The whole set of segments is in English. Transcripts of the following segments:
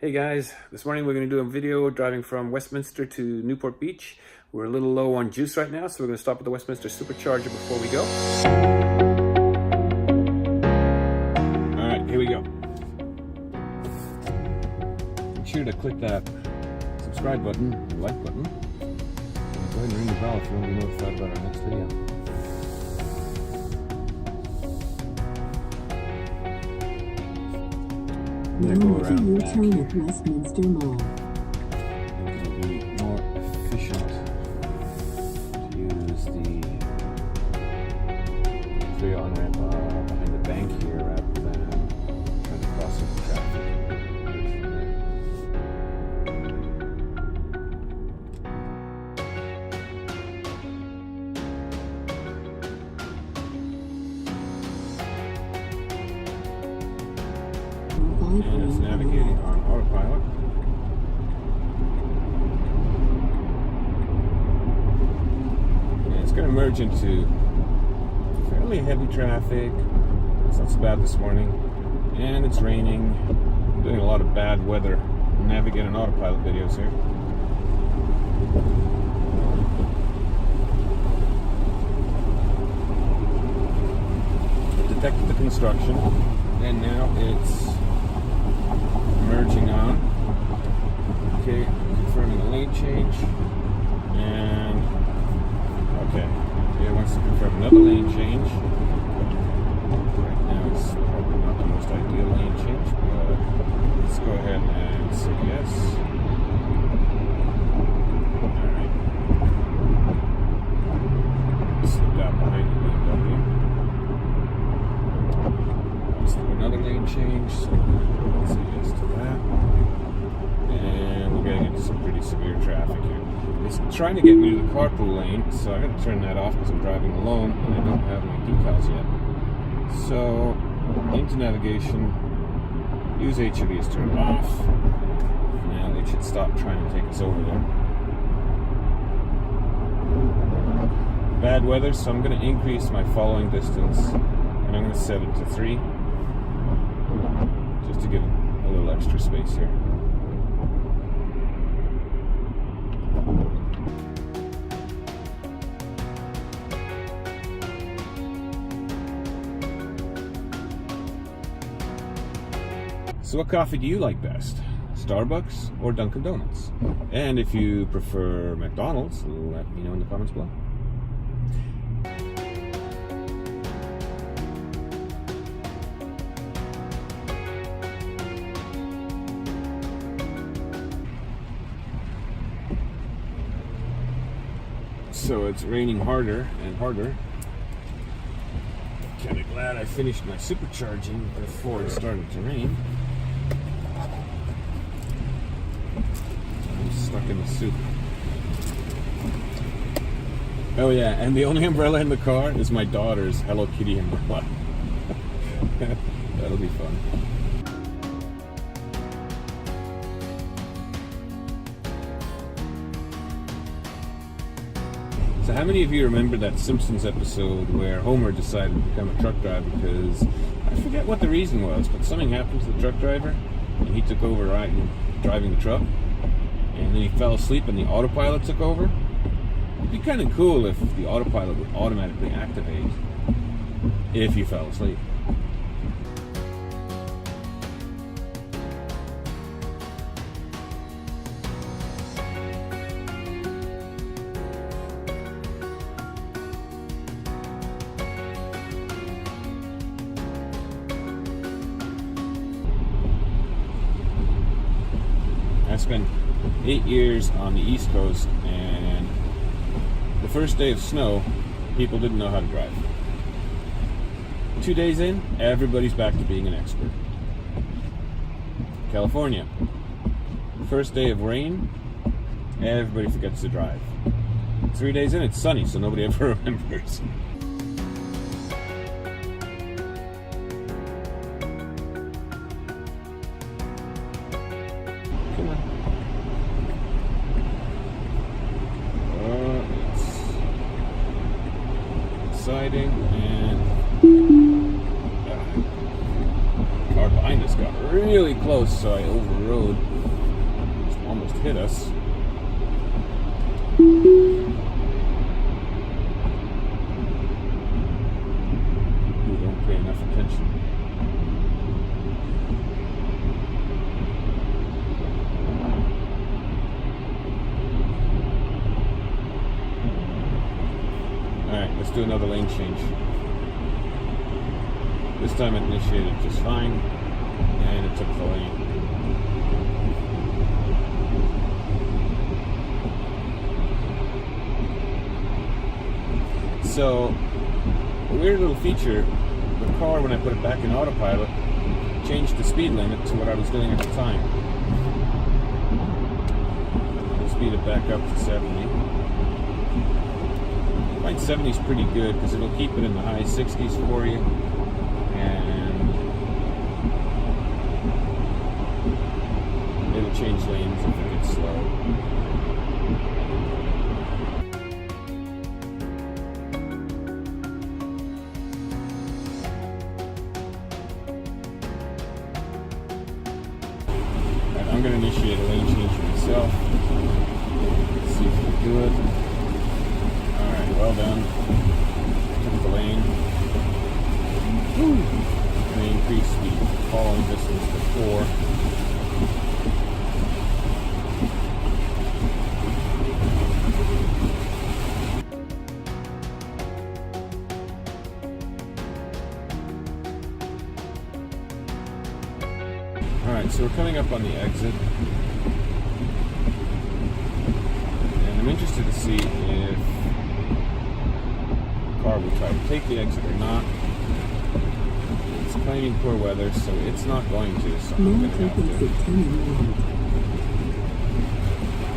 Hey guys, this morning we're going to do a video driving from Westminster to Newport Beach. We're a little low on juice right now, so we're going to stop at the Westminster Supercharger before we go. Alright, here we go. Make sure to click that subscribe button, the like button, and go ahead and ring the bell if you want to be notified about our next video. Now to U-turn at Westminster Mall. It will be more efficient to use the free on-ramp behind the bank here rather than trying to cross the traffic. And it's navigating on Autopilot. And it's going to merge into fairly heavy traffic. It's not so bad this morning. And it's raining. I'm doing a lot of bad weather navigating Autopilot videos here. It detected the construction. And now it's merging on. Okay, confirming a lane change. And okay, it wants to confirm another lane change. Right now it's probably not the most ideal lane change, but let's go ahead and say yes. Alright. Slip that behind the BMW. Let's do another lane change. So let's say yes to that. And we're getting into some pretty severe traffic here. It's trying to get me to the carpool lane, so I got to turn that off because I'm driving alone and I don't have my decals yet. So, into navigation, use HUD is turned off. Now it should stop trying to take us over there. Bad weather, so I'm going to increase my following distance and I'm going to set it to 3. Just to give a little extra space here. So what coffee do you like best? Starbucks or Dunkin' Donuts? And if you prefer McDonald's, let me know in the comments below. So it's raining harder and harder. Kind of glad I finished my supercharging before it started to rain. I'm stuck in the soup. Oh yeah, and the only umbrella in the car is my daughter's Hello Kitty umbrella. That'll be fun. So how many of you remember that Simpsons episode where Homer decided to become a truck driver because I forget what the reason was, but something happened to the truck driver and he took over driving the truck and then he fell asleep and the autopilot took over? It'd be kind of cool if the autopilot would automatically activate if you fell asleep. I spent 8 years on the East Coast, and the first day of snow, people didn't know how to drive. 2 days in, everybody's back to being an expert. California, first day of rain, everybody forgets to drive. 3 days in, it's sunny, so nobody ever remembers. Come on. It's exciting and car behind us got really really close, so I overrode. Just almost hit us. You don't pay enough attention. Alright, let's do another lane change. This time it initiated just fine, and it took the lane. So, a weird little feature, the car, when I put it back in autopilot, changed the speed limit to what I was doing at the time. I'll speed it back up to 70. I find 70 is pretty good because it'll keep it in the high 60s for you. And it'll change lanes if it gets slow. Right, I'm going to initiate a lane change myself. Let's see if we can do it. Alright, well done. Took the lane. And increase the following distance to 4. Alright, so we're coming up on the exit. And I'm interested to see if the car will try to take the exit or not. It's claiming poor weather, so it's not going to, so I'm going to have to.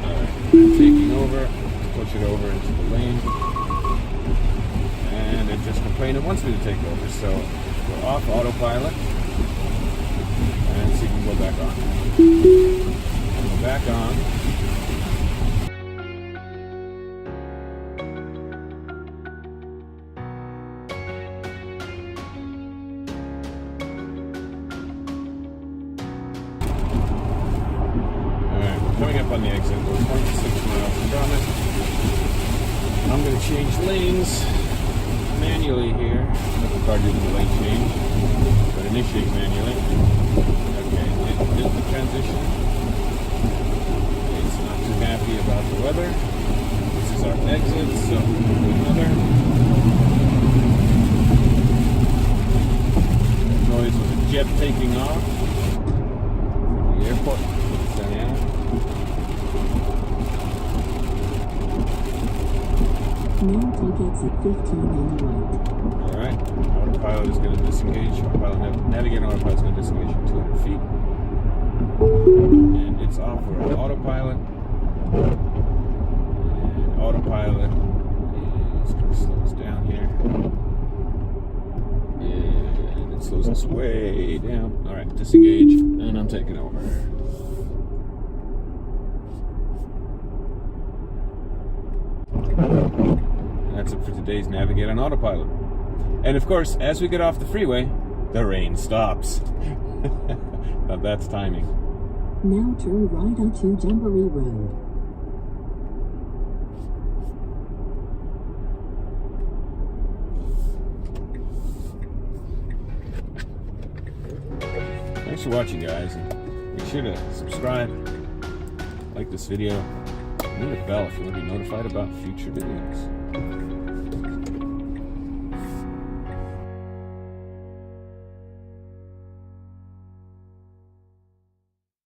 Alright, I'm taking over, push it over into the lane, and it just complained it wants me to take over, so we're off autopilot, and see if we can go back on. Go back on. Coming up on the exit, we're 0.6 miles from it. I'm going to change lanes manually here. Let the car do the lane change, but initiate manually. Okay, it did the transition. It's not too happy about the weather. This is our exit, so we'll do another. Noise of a jet taking off from the airport. Now take exit 15 on the right. Alright, autopilot is going to disengage. Navigator autopilot is going to disengage in 200 feet. And it's off for autopilot. And autopilot is going to slow us down here. And it slows us way down. Alright, disengage. And I'm taking over. That's it for today's Navigate on Autopilot. And of course, as we get off the freeway, the rain stops. Now that's timing. Now turn right onto Jamboree Road. Thanks for watching, guys. And make sure to subscribe, like this video, and ring the bell if you want to be notified about future videos.